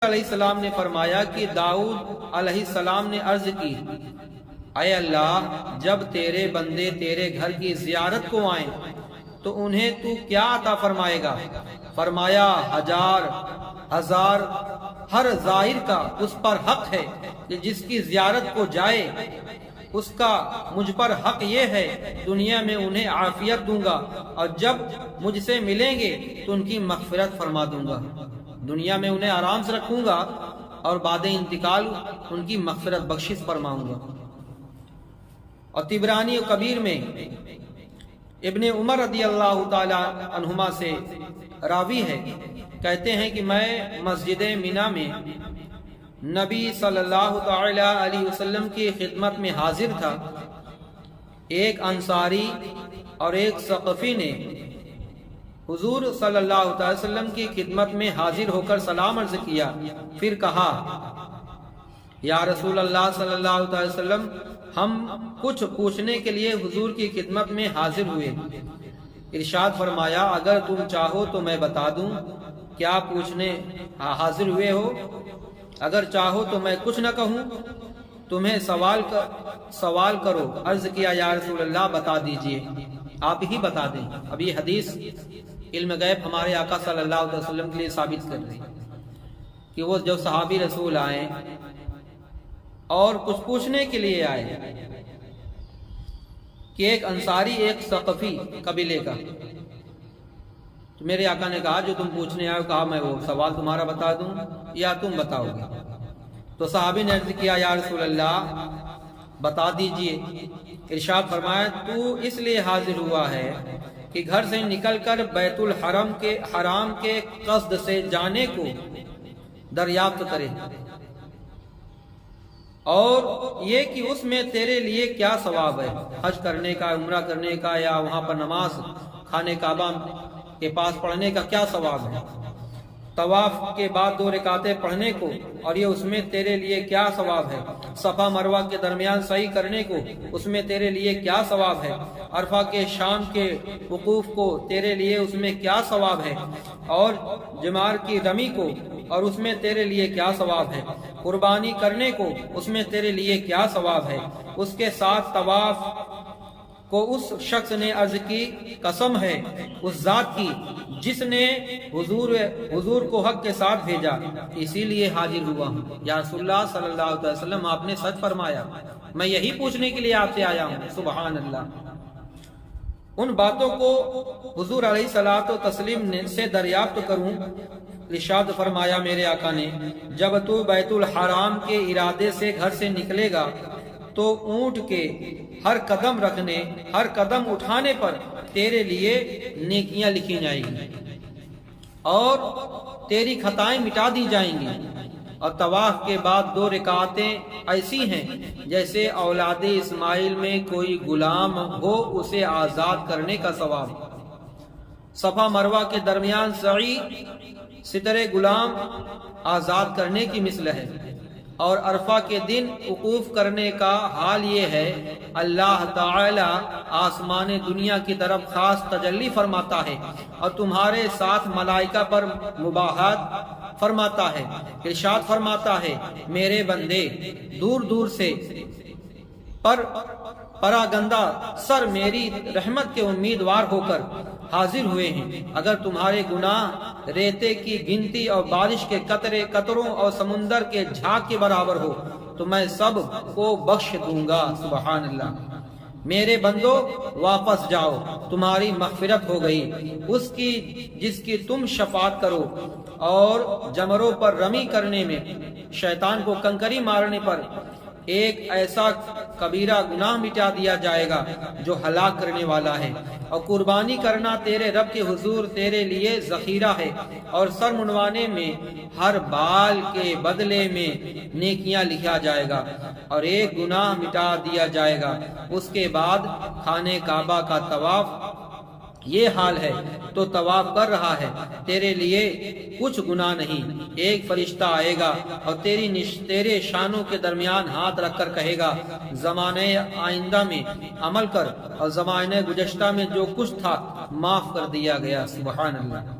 علیہ السلام نے فرمایا کہ داؤد علیہ السلام نے عرض کی، اے اللہ، جب تیرے بندے تیرے گھر کی زیارت کو آئیں تو انہیں تو کیا عطا فرمائے گا؟ فرمایا، ہزار ہر زائر کا اس پر حق ہے کہ جس کی زیارت کو جائے، اس کا مجھ پر حق یہ ہے، دنیا میں انہیں عافیت دوں گا اور جب مجھ سے ملیں گے تو ان کی مغفرت فرما دوں گا۔ دنیا میں انہیں آرام سے رکھوں گا اور بعد انتقال ان کی مغفرت بخشش فرماؤں گا۔ اور طبرانی و کبیر میں ابن عمر رضی اللہ تعالی عنہما سے راوی ہے، کہتے ہیں کہ میں مسجد مینا میں نبی صلی اللہ تعالی علیہ وسلم کی خدمت میں حاضر تھا۔ ایک انصاری اور ایک ثقفی نے حضور صلی اللہ علیہ وسلم کی خدمت میں حاضر ہو کر سلام عرض کیا، پھر کہا، یا رسول اللہ صلی اللہ علیہ وسلم، ہم کچھ پوچھنے کے لیے حضور کی خدمت میں حاضر ہوئے۔ ارشاد فرمایا، اگر تم چاہو تو میں بتا دوں کیا پوچھنے حاضر ہوئے ہو، اگر چاہو تو میں کچھ نہ کہوں، تمہیں سوال کرو۔ عرض کیا، یا رسول اللہ بتا دیجئے، آپ ہی بتا دیں۔ اب یہ حدیث علم غیب ہمارے آقا صلی اللہ علیہ وسلم کے لیے ثابت کر رہی کہ وہ جو صحابی رسول آئے اور کچھ پوچھنے کے لیے آئے کہ ایک انصاری ایک ثقفی قبیلے کا، تو میرے آقا نے کہا جو تم پوچھنے آئے ہو، کہا میں وہ سوال تمہارا بتا دوں یا تم بتاؤ گے؟ تو صحابی نے عرض کیا، یا رسول اللہ بتا دیجئے۔ ارشاد فرمایا، تو اس لیے حاضر ہوا ہے کہ گھر سے نکل کر بیت الحرام کے قصد سے جانے کو دریافت کرے، اور یہ کہ اس میں تیرے لیے کیا ثواب ہے، حج کرنے کا، عمرہ کرنے کا، یا وہاں پر نماز خانہ کعبہ کے پاس پڑھنے کا کیا ثواب ہے، طواف کے بعد 2 رکعتیں پڑھنے کو، اور یہ اس میں تیرے لیے کیا ثواب ہے، صفا مروہ کے درمیان سعی کرنے کو، اس میں تیرے لیے کیا ثواب ہے، عرفہ کے شام کے وقوف کو، تیرے لیے اس میں کیا ثواب ہے، اور جمار کی رمی کو، اور اس میں تیرے لیے کیا ثواب ہے، قربانی کرنے کو، اس میں تیرے لیے کیا ثواب ہے۔ اس کے ساتھ طواف کو اس شخص نے عرض کی، قسم ہے اس ذات کی جس نے حضور کو حق کے ساتھ بھیجا، اسی لیے حاضر ہوا ہوں۔ یا رسول اللہ صلی اللہ علیہ وسلم، آپ نے سچ فرمایا، میں یہی پوچھنے کے لیے آپ سے آیا ہوں۔ سبحان اللہ۔ ان باتوں کو حضور علیہ الصلوۃ والتسلیم سے دریافت کروں۔ ارشاد فرمایا میرے آقا نے، جب تو بیت الحرام کے ارادے سے گھر سے نکلے گا تو اونٹ کے ہر قدم اٹھانے پر تیرے لیے نیکیاں لکھی جائیں گی اور تیری خطائیں مٹا دی جائیں گی، اور طواف کے بعد 2 رکعتیں ایسی ہیں جیسے اولاد اسماعیل میں کوئی غلام ہو اسے آزاد کرنے کا ثواب، صفا مروہ کے درمیان سعی سترے غلام آزاد کرنے کی مثل ہے، اور عرفہ کے دن وقوف کرنے کا حال یہ ہے، اللہ تعالی آسمان دنیا کی طرف خاص تجلی فرماتا ہے اور تمہارے ساتھ ملائکہ پر مباحثت فرماتا ہے۔ ارشاد فرماتا ہے، میرے بندے دور دور سے پراگندہ سر میری رحمت کے امیدوار ہو کر حاضر ہوئے ہیں۔ اگر تمہارے گناہ ریتے کی گنتی اور بارش کے قطروں اور سمندر کے جھاگ کے برابر ہو تو میں سب کو بخش دوں گا۔ سبحان اللہ۔ میرے بندو واپس جاؤ، تمہاری مغفرت ہو گئی، اس کی جس کی تم شفاعت کرو، اور جمروں پر رمی کرنے میں، شیطان کو کنکری مارنے پر ایک ایسا کبیرہ گناہ مٹا دیا جائے گا جو ہلاک کرنے والا ہے، اور قربانی کرنا تیرے رب کے حضور تیرے لیے ذخیرہ ہے، اور سر منڈوانے میں ہر بال کے بدلے میں نیکیاں لکھا جائے گا، اور ایک گناہ مٹا دیا جائے گا۔ اس کے بعد خانہ کعبہ کا طواف یہ حال ہے تو طواف کر رہا ہے، تیرے لیے کچھ گناہ نہیں۔ ایک فرشتہ آئے گا اور تیرے شانوں کے درمیان ہاتھ رکھ کر کہے گا، زمانے آئندہ میں عمل کر، اور زمانے گزشتہ میں جو کچھ تھا معاف کر دیا گیا۔ سبحان اللہ۔